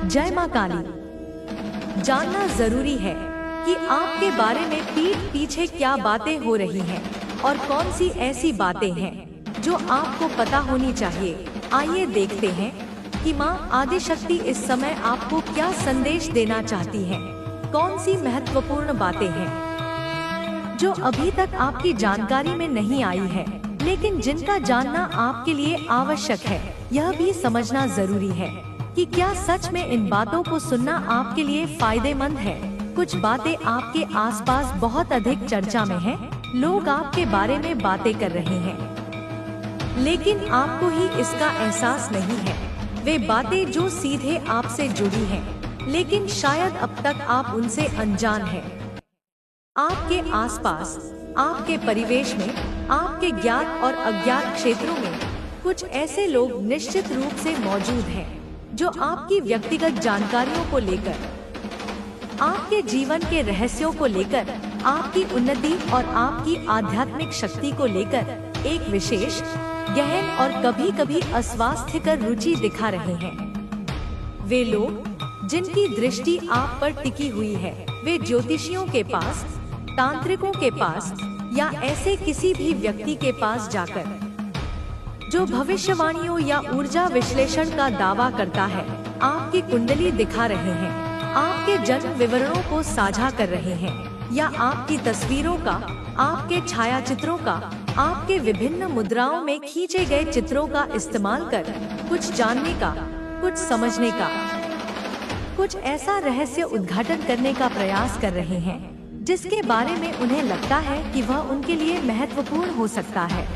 जय मां काली। जानना जरूरी है कि आपके बारे में पीठ पीछे क्या बातें हो रही हैं और कौन सी ऐसी बातें हैं जो आपको पता होनी चाहिए। आइए देखते हैं कि मां आदिशक्ति इस समय आपको क्या संदेश देना चाहती है। कौन सी महत्वपूर्ण बातें हैं जो अभी तक आपकी जानकारी में नहीं आई है, लेकिन जिनका जानना आपके लिए आवश्यक है। यह भी समझना जरूरी है कि क्या सच में इन बातों को सुनना आपके लिए फायदेमंद है। कुछ बातें आपके आसपास बहुत अधिक चर्चा में हैं। लोग आपके बारे में बातें कर रहे हैं, लेकिन आपको ही इसका एहसास नहीं है। वे बातें जो सीधे आपसे जुड़ी हैं, लेकिन शायद अब तक आप उनसे अनजान हैं। आपके आसपास, आपके परिवेश में, आपके ज्ञात और अज्ञात क्षेत्रों में कुछ ऐसे लोग निश्चित रूप से मौजूद हैं जो आपकी व्यक्तिगत जानकारियों को लेकर, आपके जीवन के रहस्यों को लेकर, आपकी उन्नति और आपकी आध्यात्मिक शक्ति को लेकर एक विशेष, गहन और कभी-कभी अस्वास्थ्यकर रुचि दिखा रहे हैं। वे लोग जिनकी दृष्टि आप पर टिकी हुई है, वे ज्योतिषियों के पास, तांत्रिकों के पास या ऐसे किसी भी व्यक्ति के पास जाकर जो भविष्यवाणियों या ऊर्जा विश्लेषण का दावा करता है, आपकी कुंडली दिखा रहे हैं, आपके जन्म विवरणों को साझा कर रहे हैं या आपकी तस्वीरों का, आपके छायाचित्रों का, आपके विभिन्न मुद्राओं में खींचे गए चित्रों का इस्तेमाल कर कुछ जानने का, कुछ समझने का, कुछ ऐसा रहस्य उद्घाटन करने का प्रयास कर रहे हैं जिसके बारे में उन्हें लगता है कि वह उनके लिए महत्वपूर्ण हो सकता है,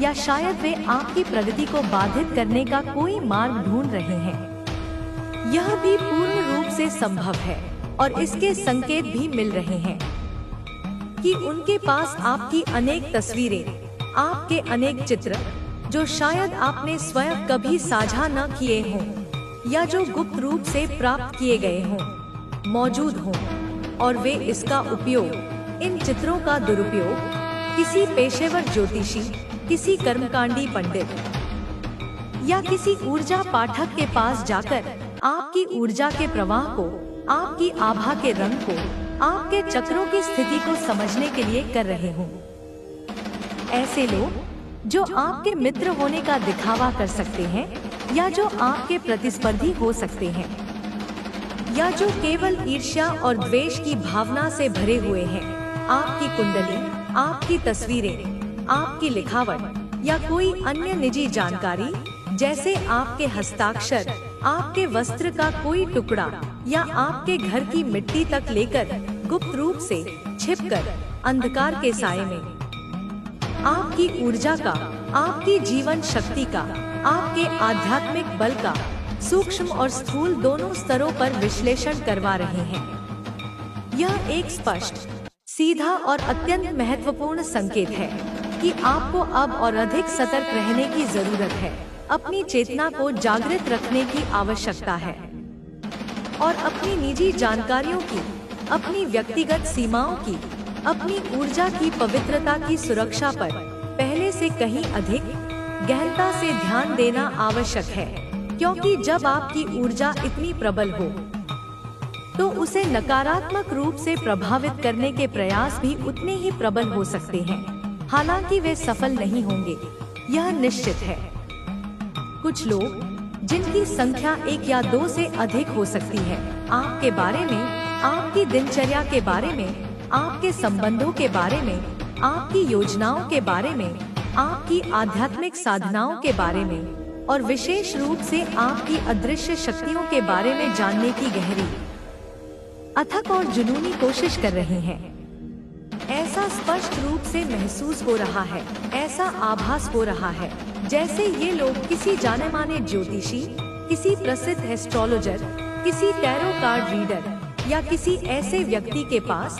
या शायद वे आपकी प्रगति को बाधित करने का कोई मार्ग ढूंढ रहे हैं। यह भी पूर्ण रूप से संभव है और इसके संकेत भी मिल रहे हैं कि उनके पास आपकी अनेक तस्वीरें, आपके अनेक चित्र जो शायद आपने स्वयं कभी साझा न किए हों या जो गुप्त रूप से प्राप्त किए गए हों, मौजूद हों, और वे इसका उपयोग, इन चित्रों का दुरुपयोग किसी पेशेवर ज्योतिषी, किसी कर्मकांडी पंडित या किसी ऊर्जा पाठक के पास जाकर आपकी ऊर्जा के प्रवाह को, आपकी आभा के रंग को, आपके चक्रों की स्थिति को समझने के लिए कर रहे हों। ऐसे लोग जो आपके मित्र होने का दिखावा कर सकते हैं या जो आपके प्रतिस्पर्धी हो सकते हैं, या जो केवल ईर्ष्या और द्वेष की भावना से भरे हुए हैं। आपकी कुंडली, आपकी तस्वीरें, आपकी लिखावट या कोई अन्य निजी जानकारी, जैसे आपके हस्ताक्षर, आपके वस्त्र का कोई टुकड़ा या आपके घर की मिट्टी तक लेकर गुप्त रूप से छिपकर अंधकार के साए में आपकी ऊर्जा का, आपकी जीवन शक्ति का, आपके आध्यात्मिक बल का सूक्ष्म और स्थूल दोनों स्तरों पर विश्लेषण करवा रहे हैं। यह एक स्पष्ट, सीधा और अत्यंत महत्वपूर्ण संकेत है कि आपको अब और अधिक सतर्क रहने की जरूरत है। अपनी चेतना को जागृत रखने की आवश्यकता है और अपनी निजी जानकारियों की, अपनी व्यक्तिगत सीमाओं की, अपनी ऊर्जा की पवित्रता की सुरक्षा पर पहले से कहीं अधिक गहनता से ध्यान देना आवश्यक है, क्योंकि जब आपकी ऊर्जा इतनी प्रबल हो तो उसे नकारात्मक रूप से प्रभावित करने के प्रयास भी उतने ही प्रबल हो सकते हैं। हालांकि वे सफल नहीं होंगे, यह निश्चित है। कुछ लोग जिनकी संख्या 1 या 2 से अधिक हो सकती है, आपके बारे में, आपकी दिनचर्या के बारे में, आपके संबंधों के बारे में, आपकी योजनाओं के बारे में, आपकी आध्यात्मिक साधनाओं के बारे में और विशेष रूप से आपकी अदृश्य शक्तियों के बारे में जानने की गहरी, अथक और जुनूनी कोशिश कर रहे हैं। ऐसा स्पष्ट रूप से महसूस हो रहा है, ऐसा आभास हो रहा है जैसे ये लोग किसी जाने माने ज्योतिषी, किसी प्रसिद्ध एस्ट्रोलॉजर, किसी टैरो कार्ड रीडर या किसी ऐसे व्यक्ति के पास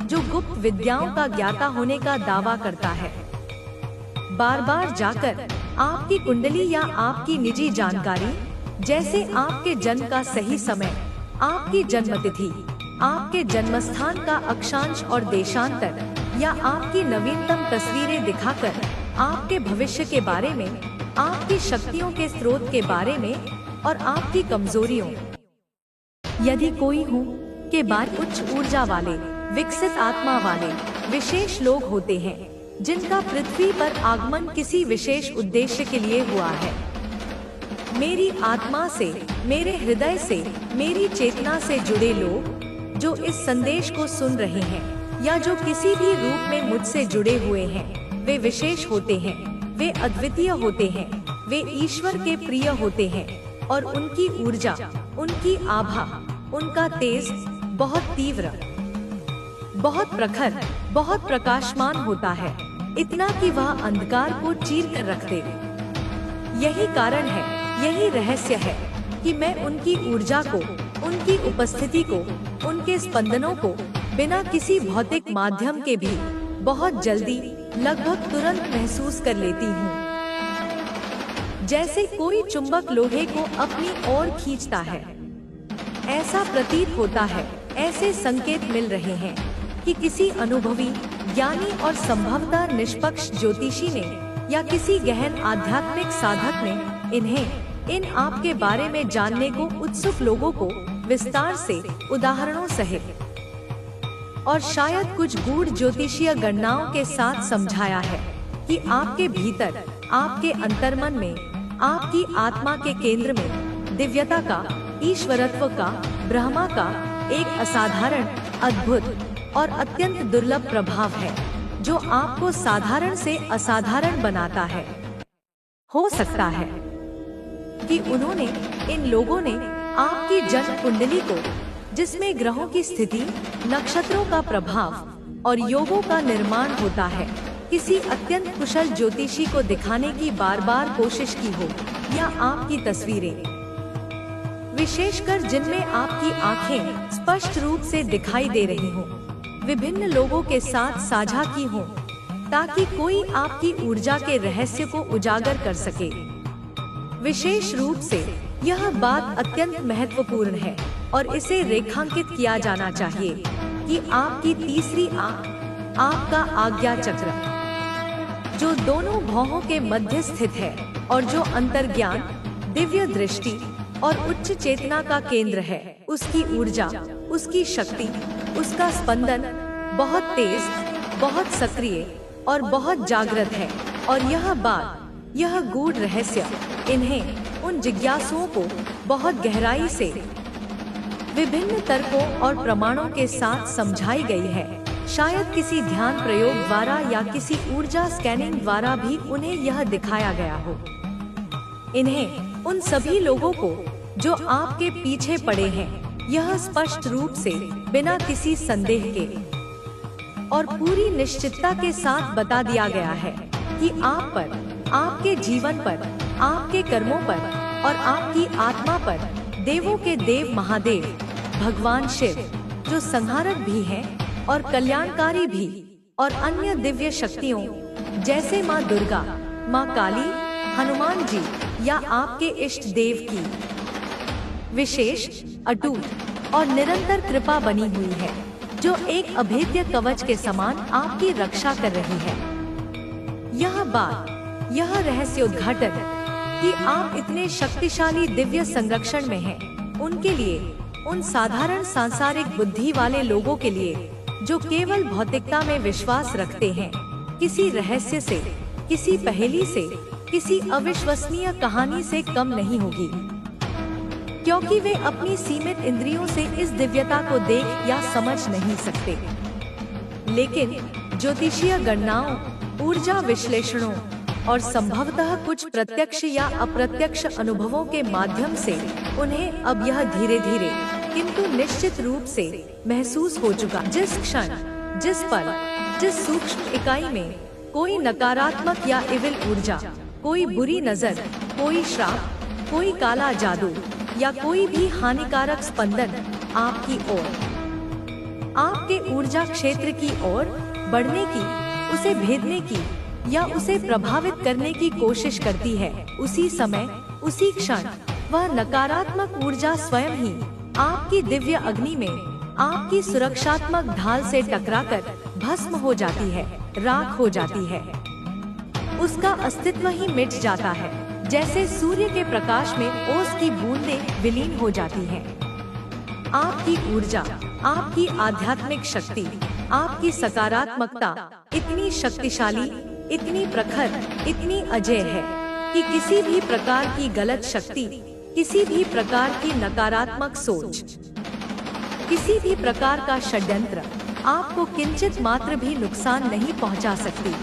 जो गुप्त विद्याओं का ज्ञाता होने का दावा करता है, बार बार जाकर आपकी कुंडली या आपकी निजी जानकारी, जैसे आपके जन्म का सही समय, आपकी जन्मतिथि, आपके जन्मस्थान का अक्षांश और देशांतर या आपकी नवीनतम तस्वीरें दिखाकर आपके भविष्य के बारे में, आपकी शक्तियों के स्रोत के बारे में और आपकी कमजोरियों, यदि कोई हूँ के बाद उच्च ऊर्जा वाले, विकसित आत्मा वाले विशेष लोग होते हैं, जिनका पृथ्वी पर आगमन किसी विशेष उद्देश्य के लिए हुआ है। मेरी आत्मा से, मेरे हृदय से, मेरी चेतना से जुड़े लोग जो इस संदेश को सुन रहे हैं या जो किसी भी रूप में मुझसे जुड़े हुए हैं, वे विशेष होते हैं, वे अद्वितीय होते हैं, वे ईश्वर के प्रिय होते हैं और उनकी ऊर्जा, उनकी आभा, उनका तेज बहुत तीव्र, बहुत प्रखर, बहुत प्रकाशमान होता है, इतना कि वह अंधकार को चीर कर रख दे। यही कारण है, यही रहस्य है कि मैं उनकी ऊर्जा को, उनकी उपस्थिति को, उनके स्पंदनों को बिना किसी भौतिक माध्यम के भी बहुत जल्दी, लगभग तुरंत महसूस कर लेती हूँ। जैसे कोई चुंबक लोहे को अपनी ओर खींचता है, ऐसा प्रतीत होता है, ऐसे संकेत मिल रहे हैं कि किसी अनुभवी, ज्ञानी और संभवतः निष्पक्ष ज्योतिषी ने या किसी गहन आध्यात्मिक साधक ने इन आपके बारे में जानने को उत्सुक लोगों को विस्तार से, उदाहरणों सहित और शायद कुछ गूढ़ ज्योतिषीय गणनाओं के साथ समझाया है कि आपके भीतर, आपके अंतर्मन में, आपकी आत्मा के केंद्र में दिव्यता का, ईश्वरत्व का, ब्रह्मा का एक असाधारण, अद्भुत और अत्यंत दुर्लभ प्रभाव है, जो आपको साधारण से असाधारण बनाता है। हो सकता है कि उन्होंने, इन लोगों ने आपकी जन्म कुंडली को, जिसमें ग्रहों की स्थिति, नक्षत्रों का प्रभाव और योगों का निर्माण होता है, किसी अत्यंत कुशल ज्योतिषी को दिखाने की बार बार कोशिश की हो, या आपकी तस्वीरें, विशेषकर जिनमें आपकी आंखें स्पष्ट रूप से दिखाई दे रही हों, विभिन्न लोगों के साथ साझा की हों, ताकि कोई आपकी ऊर्जा के रहस्य को उजागर कर सके। विशेष रूप से यह बात अत्यंत महत्वपूर्ण है और इसे रेखांकित किया जाना चाहिए कि आपकी तीसरी आंख, आपका आज्ञा चक्र, जो दोनों भौहों के मध्य स्थित है और जो अंतर्ज्ञान, दिव्य दृष्टि और उच्च चेतना का केंद्र है, उसकी ऊर्जा, उसकी शक्ति, उसका स्पंदन बहुत तेज, बहुत सक्रिय और बहुत जागृत है। और यह बात, यह गूढ़ रहस्य इन्हें, उन जिज्ञासुओं को बहुत गहराई से, विभिन्न तर्कों और प्रमाणों के साथ समझाई गई है। शायद किसी ध्यान प्रयोग द्वारा या किसी ऊर्जा स्कैनिंग द्वारा भी उन्हें यह दिखाया गया हो। इन्हें, उन सभी लोगों को जो आपके पीछे पड़े हैं, यह स्पष्ट रूप से, बिना किसी संदेह के और पूरी निश्चितता के साथ बता दिया गया है कि आप पर, आपके जीवन पर, आपके कर्मों पर और आपकी आत्मा पर देवों के देव महादेव, भगवान शिव, जो संहारक भी हैं और कल्याणकारी भी, और अन्य दिव्य शक्तियों जैसे माँ दुर्गा, माँ काली, हनुमान जी या आपके इष्ट देव की विशेष, अटूट और निरंतर कृपा बनी हुई है, जो एक अभेद्य कवच के समान आपकी रक्षा कर रही है। यह बात, यह रहस्योद्घाटन कि आप इतने शक्तिशाली दिव्य संरक्षण में हैं, उनके लिए, उन साधारण सांसारिक बुद्धि वाले लोगों के लिए जो केवल भौतिकता में विश्वास रखते हैं, किसी रहस्य से, किसी पहेली से, किसी अविश्वसनीय कहानी से कम नहीं होगी, क्योंकि वे अपनी सीमित इंद्रियों से इस दिव्यता को देख या समझ नहीं सकते। लेकिन ज्योतिषीय गणनाओं, ऊर्जा विश्लेषणों और संभवतः कुछ प्रत्यक्ष या अप्रत्यक्ष अनुभवों के माध्यम से उन्हें अब यह धीरे धीरे किंतु निश्चित रूप से महसूस हो चुका, जिस क्षण, जिस पल, जिस सूक्ष्म इकाई में कोई नकारात्मक या इविल ऊर्जा, कोई बुरी नजर, कोई श्राप, कोई काला जादू या कोई भी हानिकारक स्पंदन आपकी ओर, आपके ऊर्जा क्षेत्र की ओर बढ़ने की, उसे भेदने की या उसे प्रभावित करने की कोशिश करती है, उसी समय, उसी क्षण वह नकारात्मक ऊर्जा स्वयं ही आपकी दिव्य अग्नि में, आपकी सुरक्षात्मक ढाल से टकराकर भस्म हो जाती है, राख हो जाती है। उसका अस्तित्व ही मिट जाता है, जैसे सूर्य के प्रकाश में ओस की बूंदें विलीन हो जाती हैं। आपकी ऊर्जा, आपकी आध्यात्मिक शक्ति, आपकी सकारात्मकता इतनी शक्तिशाली, इतनी प्रखर, इतनी अजेय है कि किसी भी प्रकार की गलत शक्ति, किसी भी प्रकार की नकारात्मक सोच, किसी भी प्रकार का षड्यंत्र आपको किंचित मात्र भी नुकसान नहीं पहुंचा सकती,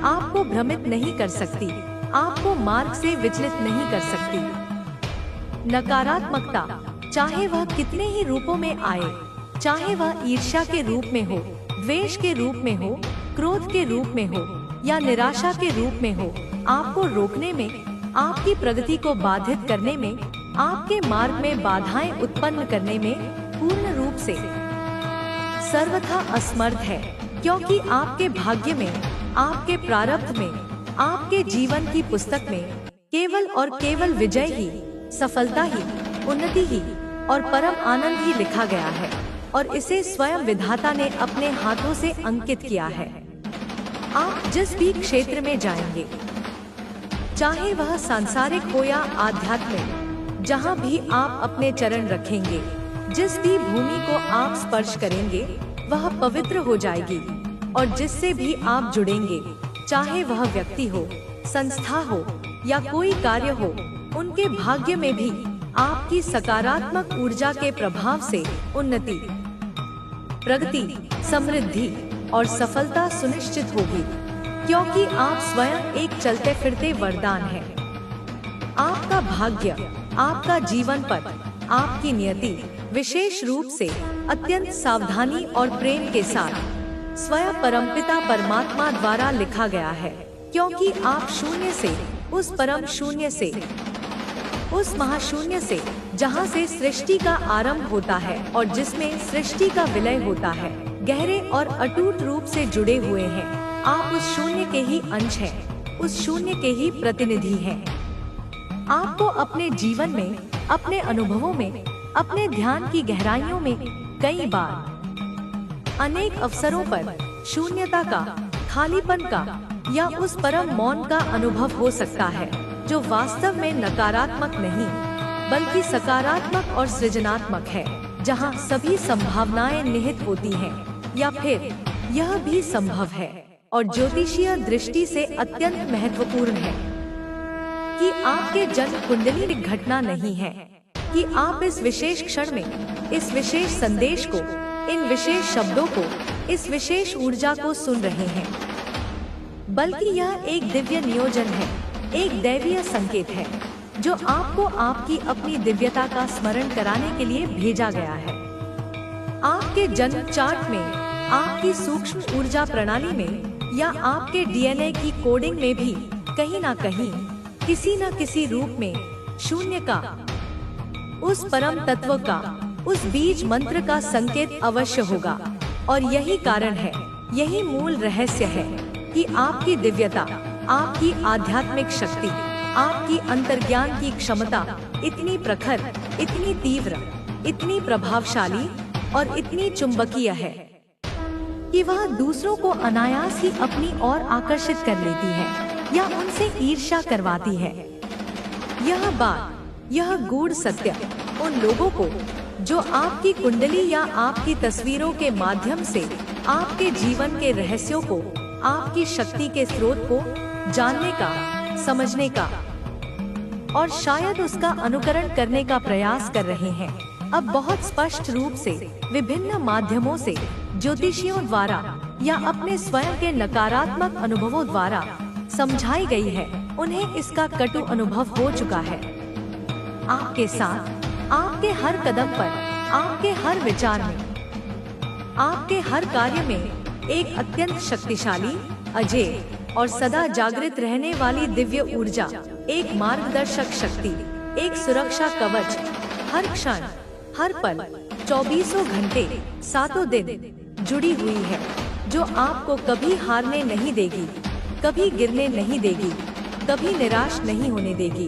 आपको भ्रमित नहीं कर सकती, आपको मार्ग से विचलित नहीं कर सकती। नकारात्मकता चाहे वह कितने ही रूपों में आए, चाहे वह ईर्ष्या के रूप में हो, द्वेष के रूप में हो, क्रोध के रूप में हो या निराशा के रूप में हो, आपको रोकने में, आपकी प्रगति को बाधित करने में, आपके मार्ग में बाधाएं उत्पन्न करने में पूर्ण रूप से सर्वथा असमर्थ है, क्योंकि आपके भाग्य में, आपके प्रारब्ध में, आपके जीवन की पुस्तक में केवल और केवल विजय ही, सफलता ही, उन्नति ही और परम आनंद ही लिखा गया है और इसे स्वयं विधाता ने अपने हाथों से अंकित किया है। आप जिस भी क्षेत्र में जाएंगे, चाहे वह सांसारिक हो या आध्यात्मिक, जहाँ भी आप अपने चरण रखेंगे, जिस भी भूमि को आप स्पर्श करेंगे वह पवित्र हो जाएगी और जिससे भी आप जुड़ेंगे, चाहे वह व्यक्ति हो, संस्था हो या कोई कार्य हो, उनके भाग्य में भी आपकी सकारात्मक ऊर्जा के प्रभाव से उन्नति, प्रगति, समृद्धि और सफलता सुनिश्चित होगी, क्योंकि आप स्वयं एक चलते फिरते वरदान हैं। आपका भाग्य, आपका जीवन पथ, आपकी नियति विशेष रूप से अत्यंत सावधानी और प्रेम के साथ स्वयं परमपिता परमात्मा द्वारा लिखा गया है, क्योंकि आप शून्य से, उस परम शून्य से, उस महाशून्य से, जहाँ से सृष्टि का आरंभ होता है और जिसमें सृष्टि का विलय होता है, गहरे और अटूट रूप से जुड़े हुए हैं। आप उस शून्य के ही अंश हैं, उस शून्य के ही प्रतिनिधि हैं। आपको अपने जीवन में, अपने अनुभवों में, अपने ध्यान की गहराइयों में कई बार, अनेक अवसरों पर शून्यता का, खालीपन का या उस परम मौन का अनुभव हो सकता है, जो वास्तव में नकारात्मक नहीं बल्कि सकारात्मक और सृजनात्मक है, जहां सभी संभावनाएं निहित होती हैं, या फिर यह भी संभव है और ज्योतिषीय दृष्टि से अत्यंत महत्वपूर्ण है कि आपके जन्म कुंडली एक घटना नहीं है कि आप इस विशेष क्षण में, इस विशेष संदेश को, इन विशेष शब्दों को, इस विशेष ऊर्जा को सुन रहे हैं, बल्कि यह एक दिव्य नियोजन है, एक दैवीय संकेत है जो आपको आपकी अपनी दिव्यता का स्मरण कराने के लिए भेजा गया है। आपके जन्म चार्ट में, आपकी सूक्ष्म ऊर्जा प्रणाली में या आपके डीएनए की कोडिंग में भी कहीं ना कहीं, किसी न किसी रूप में शून्य का, उस परम तत्व का, उस बीज मंत्र का संकेत अवश्य होगा। और यही कारण है, यही मूल रहस्य है कि आपकी दिव्यता, आपकी आध्यात्मिक शक्ति, आपकी अंतर्ज्ञान की क्षमता इतनी प्रखर, इतनी तीव्र, इतनी प्रभावशाली और इतनी चुंबकीय है कि वह दूसरों को अनायास ही अपनी ओर आकर्षित कर लेती है या उनसे ईर्ष्या करवाती है। यह बात, यह गूढ़ सत्य उन लोगों को जो आपकी कुंडली या आपकी तस्वीरों के माध्यम से आपके जीवन के रहस्यों को, आपकी शक्ति के स्रोत को जानने का, समझने का और शायद उसका अनुकरण करने का प्रयास कर रहे हैं, अब बहुत स्पष्ट रूप से विभिन्न माध्यमों से, ज्योतिषियों द्वारा या अपने स्वयं के नकारात्मक अनुभवों द्वारा समझाई गई है। उन्हें इसका कटु अनुभव हो चुका है। आपके साथ, आपके हर कदम पर, आपके हर विचार में, आपके हर कार्य में एक अत्यंत शक्तिशाली, अजेय और सदा जागृत रहने वाली दिव्य ऊर्जा, एक मार्गदर्शक शक्ति, एक सुरक्षा कवच, हर क्षण, हर पल, 24 घंटे, 7 दिन जुड़ी हुई है, जो आपको कभी हारने नहीं देगी, कभी गिरने नहीं देगी, कभी निराश नहीं होने देगी।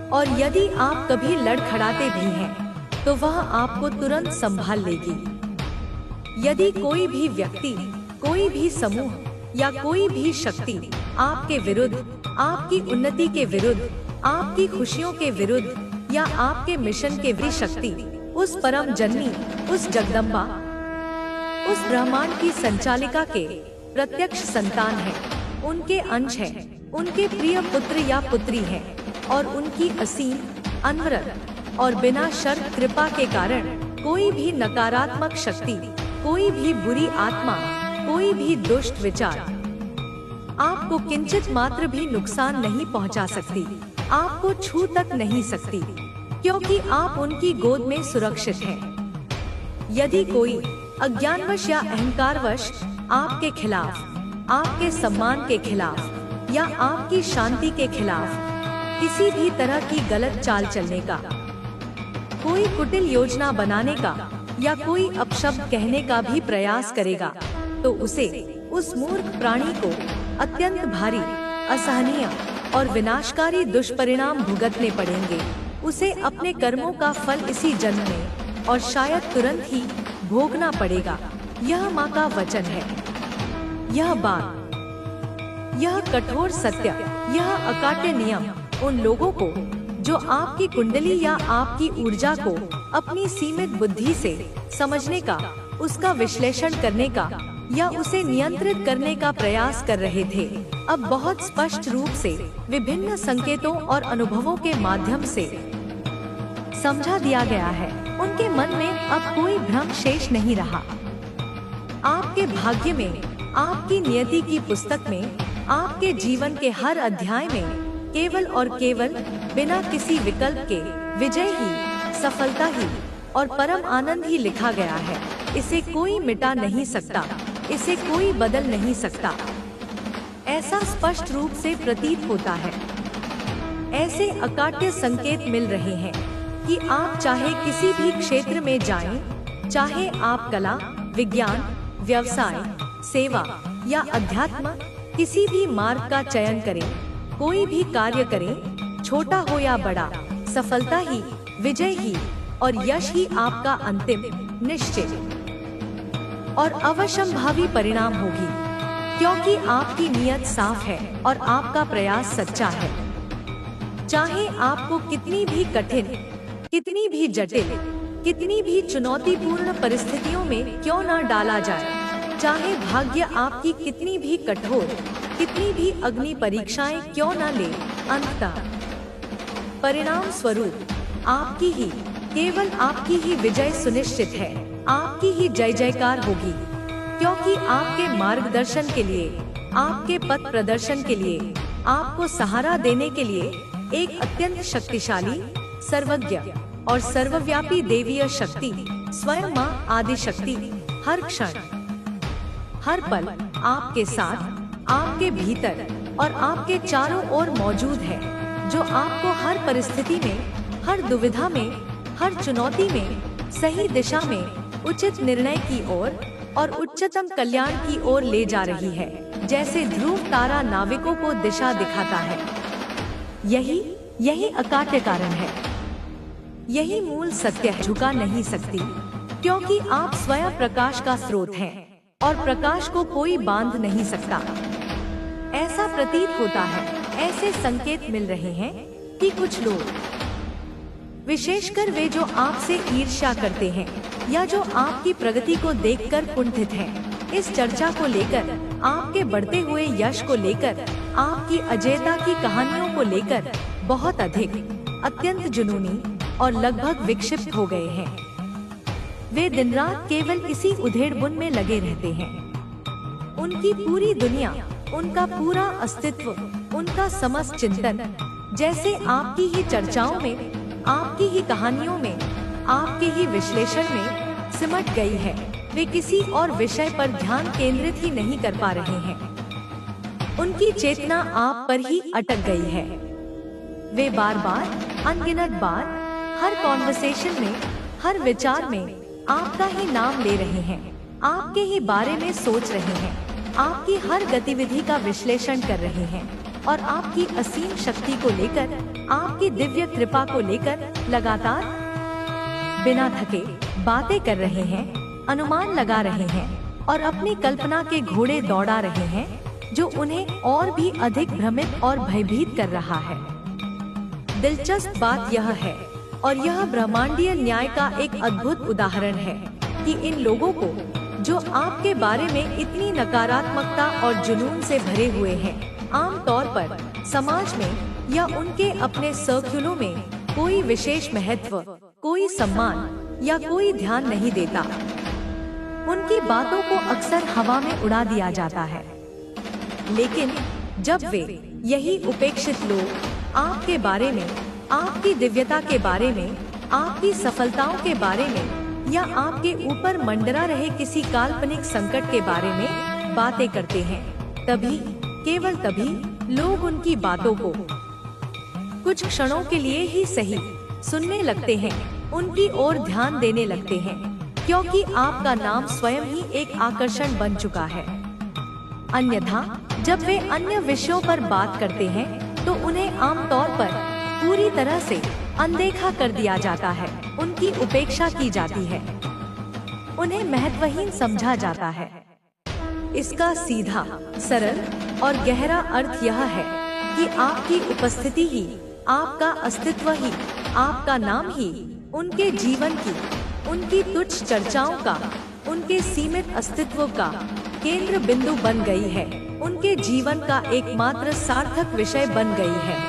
और यदि आप कभी लड़खड़ाते भी हैं, तो वह आपको तुरंत संभाल लेगी। यदि कोई भी व्यक्ति, कोई भी समूह या कोई भी शक्ति आपके विरुद्ध, आपकी उन्नति के विरुद्ध, आपकी खुशियों के विरुद्ध या आपके मिशन के विरुद्ध शक्ति उस परम जननी, उस जगदम्बा, उस ब्रह्मांड की संचालिका के प्रत्यक्ष संतान है, उनके अंश है, उनके प्रिय पुत्र या पुत्री है, और उनकी असीम, अनवरत और बिना शर्त कृपा के कारण कोई भी नकारात्मक शक्ति, कोई भी बुरी आत्मा, कोई भी दुष्ट विचार आपको किंचित मात्र भी नुकसान नहीं पहुंचा सकती, आपको छू तक नहीं सकती, क्योंकि आप उनकी गोद में सुरक्षित हैं। यदि कोई अज्ञानवश या अहंकारवश आपके खिलाफ, आपके सम्मान के खिलाफ या आपकी शांति के खिलाफ किसी भी तरह की गलत चाल चलने का, कोई कुटिल योजना बनाने का या कोई अपशब्द कहने का भी प्रयास करेगा, तो उसे, उस मूर्ख प्राणी को अत्यंत भारी, असहनीय और विनाशकारी दुष्परिणाम भुगतने पड़ेंगे। उसे अपने कर्मों का फल इसी जन्म में और शायद तुरंत ही भोगना पड़ेगा। यह माँ का वचन है। यह बात, यह कठोर सत्य, यह अकाट्य नियम उन लोगों को जो आपकी कुंडली या आपकी ऊर्जा को अपनी सीमित बुद्धि से समझने का, उसका विश्लेषण करने का या उसे नियंत्रित करने का प्रयास कर रहे थे, अब बहुत स्पष्ट रूप से विभिन्न संकेतों और अनुभवों के माध्यम से समझा दिया गया है। उनके मन में अब कोई भ्रम शेष नहीं रहा। आपके भाग्य में, आपकी नियति की पुस्तक में, आपके जीवन के हर अध्याय में केवल और केवल बिना किसी विकल्प के विजय ही, सफलता ही और परम आनंद ही लिखा गया है। इसे कोई मिटा नहीं सकता, इसे कोई बदल नहीं सकता। ऐसा स्पष्ट रूप से प्रतीत होता है। ऐसे अकाट्य संकेत मिल रहे हैं कि आप चाहे किसी भी क्षेत्र में जाएं, चाहे आप कला, विज्ञान, व्यवसाय, सेवा या अध्यात्म, किसी भी मार्ग का चयन करें, कोई भी कार्य करें, छोटा हो या बड़ा, सफलता ही, विजय ही और यश ही आपका अंतिम, निश्चित और अवश्यंभावी परिणाम होगी, क्योंकि आपकी नियत साफ है और आपका प्रयास सच्चा है। चाहे आपको कितनी भी कठिन, कितनी भी जटिल, कितनी भी चुनौतीपूर्ण परिस्थितियों में क्यों न डाला जाए, चाहे भाग्य आपकी कितनी भी कठोर, कितनी भी अग्नि परीक्षाएं क्यों न ले, अंततः परिणाम स्वरूप आपकी ही, केवल आपकी ही विजय सुनिश्चित है। आपकी ही जय जयकार होगी, क्योंकि आपके मार्गदर्शन के लिए, आपके पथ प्रदर्शन के लिए, आपको सहारा देने के लिए एक अत्यंत शक्तिशाली, सर्वज्ञ और सर्वव्यापी देवीय शक्ति, स्वयं माँ आदि शक्ति, हर क्षण, हर पल आपके साथ, आपके भीतर और आपके चारों ओर मौजूद है, जो आपको हर परिस्थिति में, हर दुविधा में, हर चुनौती में सही दिशा में उचित निर्णय की ओर और उच्चतम कल्याण की ओर ले जा रही है, जैसे ध्रुव तारा नाविकों को दिशा दिखाता है। यही अकाट्य कारण है, यही मूल सत्य है। झुका नहीं सकती, क्योंकि आप स्वयं प्रकाश का स्रोत हैं और प्रकाश को कोई बांध नहीं सकता। ऐसा प्रतीत होता है, ऐसे संकेत मिल रहे हैं कि कुछ लोग, विशेषकर वे जो आपसे ईर्ष्या करते हैं या जो आपकी प्रगति को देखकर कुंठित हैं, इस चर्चा को लेकर, आपके बढ़ते हुए यश को लेकर, आपकी अजेयता की कहानियों को लेकर बहुत अधिक, अत्यंत जुनूनी और लगभग विक्षिप्त हो गए हैं। वे दिन रात केवल इसी उधेड़-बुन में लगे रहते हैं। उनकी पूरी दुनिया, उनका पूरा अस्तित्व, उनका समस्त चिंतन जैसे आपकी ही चर्चाओं में, आपकी ही कहानियों में, आपके ही विश्लेषण में सिमट गई है। वे किसी और विषय पर ध्यान केंद्रित ही नहीं कर पा रहे हैं। उनकी चेतना आप पर ही अटक गई है। वे बार बार, अनगिनत बार, हर कॉन्वर्सेशन में, हर विचार में आपका ही नाम ले रहे हैं, आपके ही बारे में सोच रहे हैं, आपकी हर गतिविधि का विश्लेषण कर रहे हैं और आपकी असीम शक्ति को लेकर, आपकी दिव्य कृपा को लेकर लगातार बिना थके बातें कर रहे हैं, अनुमान लगा रहे हैं और अपनी कल्पना के घोड़े दौड़ा रहे हैं, जो उन्हें और भी अधिक भ्रमित और भयभीत कर रहा है। दिलचस्प बात यह है और यह ब्रह्मांडीय न्याय का एक अद्भुत उदाहरण है कि इन लोगों को, जो आपके बारे में इतनी नकारात्मकता और जुनून से भरे हुए हैं, आमतौर पर समाज में या उनके अपने सर्किलों में कोई विशेष महत्व, कोई सम्मान या कोई ध्यान नहीं देता। उनकी बातों को अक्सर हवा में उड़ा दिया जाता है। लेकिन जब वे, यही उपेक्षित लोग आपके बारे में, आपकी दिव्यता के बारे में, आपकी सफलताओं के बारे में या आपके ऊपर मंडरा रहे किसी काल्पनिक संकट के बारे में बातें करते हैं, तभी, केवल तभी लोग उनकी बातों को कुछ क्षणों के लिए ही सही सुनने लगते हैं, उनकी ओर ध्यान देने लगते हैं, क्योंकि आपका नाम स्वयं ही एक आकर्षण बन चुका है। अन्यथा जब वे अन्य विषयों पर बात करते हैं तो उन्हें आमतौर पर पूरी तरह से अनदेखा कर दिया जाता है, उनकी उपेक्षा की जाती है, उन्हें महत्वहीन समझा जाता है। इसका सीधा, सरल और गहरा अर्थ यह है कि आपकी उपस्थिति ही, आपका अस्तित्व ही, आपका नाम ही उनके जीवन की, उनकी तुच्छ चर्चाओं का, उनके सीमित अस्तित्व का केंद्र बिंदु बन गई है, उनके जीवन का एकमात्र सार्थक विषय बन गई है,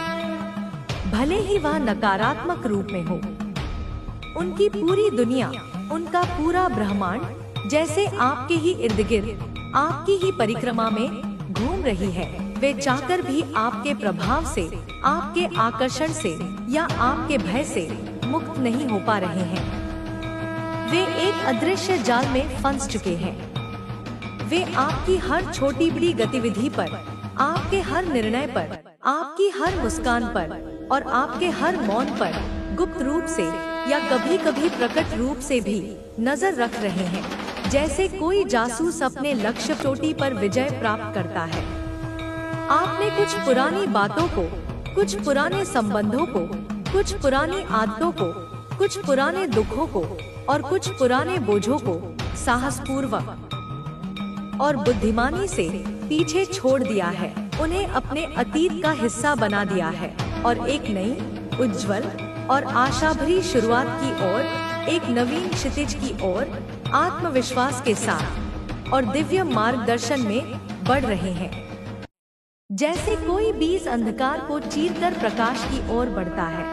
भले ही वह नकारात्मक रूप में हो। उनकी पूरी दुनिया, उनका पूरा ब्रह्मांड जैसे आपके ही इर्द गिर्द, आपकी ही परिक्रमा में घूम रही है। वे चाहकर भी आपके प्रभाव से, आपके आकर्षण से या आपके भय से मुक्त नहीं हो पा रहे हैं। वे एक अदृश्य जाल में फंस चुके हैं। वे आपकी हर छोटी बड़ी गतिविधि पर, आपके हर निर्णय पर, आपकी हर मुस्कान पर और आपके हर मौन पर गुप्त रूप से या कभी कभी प्रकट रूप से भी नजर रख रहे हैं, जैसे कोई जासूस अपने लक्ष्य चोटी पर विजय प्राप्त करता है। आपने कुछ पुरानी बातों को, कुछ पुराने संबंधों को, कुछ पुरानी आदतों को, कुछ पुराने दुखों को और कुछ पुराने बोझों को साहसपूर्वक और बुद्धिमानी से पीछे छोड़ दिया है, उन्हें अपने अतीत का हिस्सा बना दिया है और एक नई, उज्जवल और आशाभरी शुरुआत की ओर, एक नवीन क्षितिज की ओर आत्मविश्वास के साथ और दिव्य मार्गदर्शन में बढ़ रहे हैं। जैसे कोई बीज अंधकार को चीरकर प्रकाश की ओर बढ़ता है।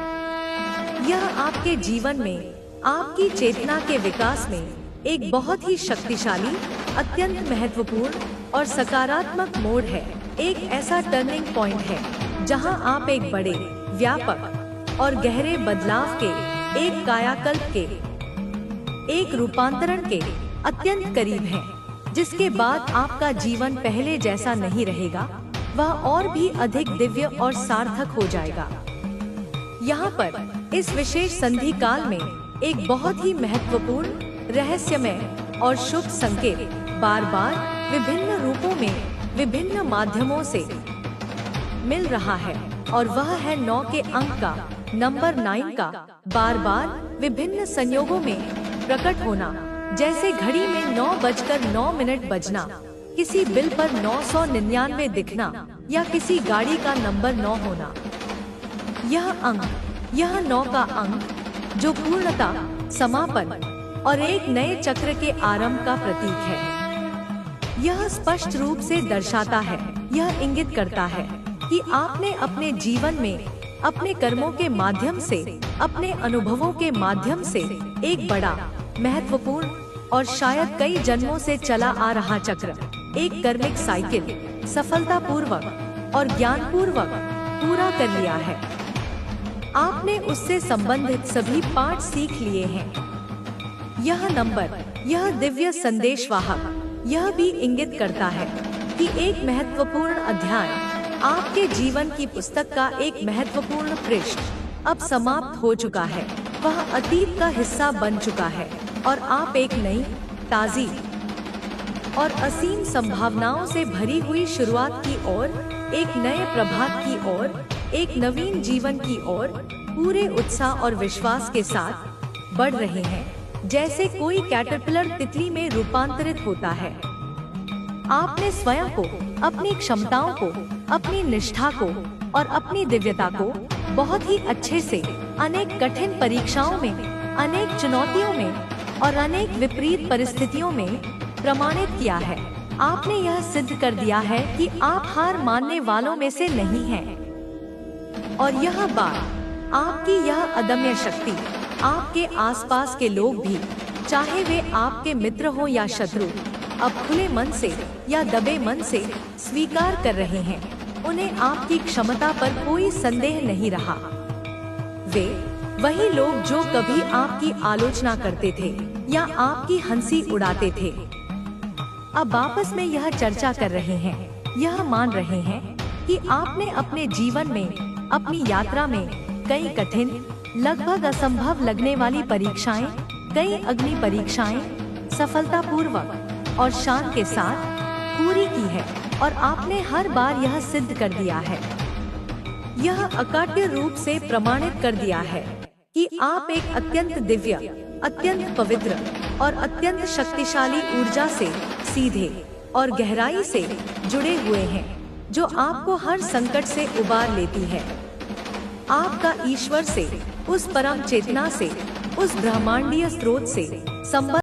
यह आपके जीवन में, आपकी चेतना के विकास में एक बहुत ही शक्तिशाली, अत्यंत महत्वपूर्ण और सकारात्मक मोड़ है। एक ऐसा टर्निंग पॉइंट है जहां आप एक बड़े, व्यापक और गहरे बदलाव के, एक कायाकल्प के, एक रूपांतरण के अत्यंत करीब हैं, जिसके बाद आपका जीवन पहले जैसा नहीं रहेगा, वह और भी अधिक दिव्य और सार्थक हो जाएगा। यहाँ पर इस विशेष संधि काल में एक बहुत ही महत्वपूर्ण, रहस्यमय और शुभ संकेत बार बार विभिन्न रूपों में, विभिन्न माध्यमों से मिल रहा है, और वह है 9 के अंक का, नंबर 9 का बार बार विभिन्न संयोगों में प्रकट होना, जैसे घड़ी में 9:09 बजना, किसी बिल पर 999 दिखना या किसी गाड़ी का नंबर 9 होना। यह अंक, यह 9 का अंक, जो पूर्णता, समापन और एक नए चक्र के आरंभ का प्रतीक है। यह स्पष्ट रूप से दर्शाता है, यह इंगित करता है कि आपने अपने जीवन में, अपने कर्मों के माध्यम से, अपने अनुभवों के माध्यम से एक बड़ा, महत्वपूर्ण और शायद कई जन्मों से चला आ रहा चक्र, एक कर्मिक साइकिल सफलतापूर्वक और ज्ञानपूर्वक पूरा कर लिया है। आपने उससे संबंधित सभी पाठ सीख लिए हैं। यह नंबर, यह दिव्य संदेशवाहक यह भी इंगित करता है कि एक महत्वपूर्ण अध्याय, आपके जीवन की पुस्तक का एक महत्वपूर्ण पृष्ठ अब समाप्त हो चुका है। वह अतीत का हिस्सा बन चुका है और आप एक नई, ताज़ी और असीम संभावनाओं से भरी हुई शुरुआत की ओर, एक नए प्रभात की ओर, एक नवीन जीवन की ओर पूरे उत्साह और विश्वास के साथ बढ़ रहे हैं, जैसे कोई कैटरपिलर तितली में रूपांतरित होता है। आपने स्वयं को, अपनी क्षमताओं को, अपनी निष्ठा को और अपनी दिव्यता को बहुत ही अच्छे से अनेक कठिन परीक्षाओं में, अनेक चुनौतियों में और अनेक विपरीत परिस्थितियों में प्रमाणित किया है। आपने यह सिद्ध कर दिया है कि आप हार मानने वालों में से नहीं हैं। और यह बात, आपकी यह अदम्य शक्ति, आपके आसपास के लोग भी, चाहे वे आपके मित्र हो या शत्रु, अब खुले मन से या दबे मन से स्वीकार कर रहे हैं। उन्हें आपकी क्षमता पर कोई संदेह नहीं रहा। वे वही लोग जो कभी आपकी आलोचना करते थे या आपकी हंसी उड़ाते थे, अब वापस में यह चर्चा कर रहे हैं, यह मान रहे हैं कि आपने अपने जीवन में, अपनी यात्रा में कई कठिन, लगभग असंभव लगने वाली परीक्षाएं, कई अग्नि परीक्षाएं सफलतापूर्वक और शान के साथ पूरी की है और आपने हर बार यह सिद्ध कर दिया है, यह अकाट्य रूप से प्रमाणित कर दिया है कि आप एक अत्यंत दिव्य, अत्यंत पवित्र और अत्यंत शक्तिशाली ऊर्जा से सीधे और गहराई से जुड़े हुए हैं, जो आपको हर संकट से उबार लेती है। आपका ईश्वर से, उस परम चेतना से, उस ब्रह्मांडीय स्रोत से संबंध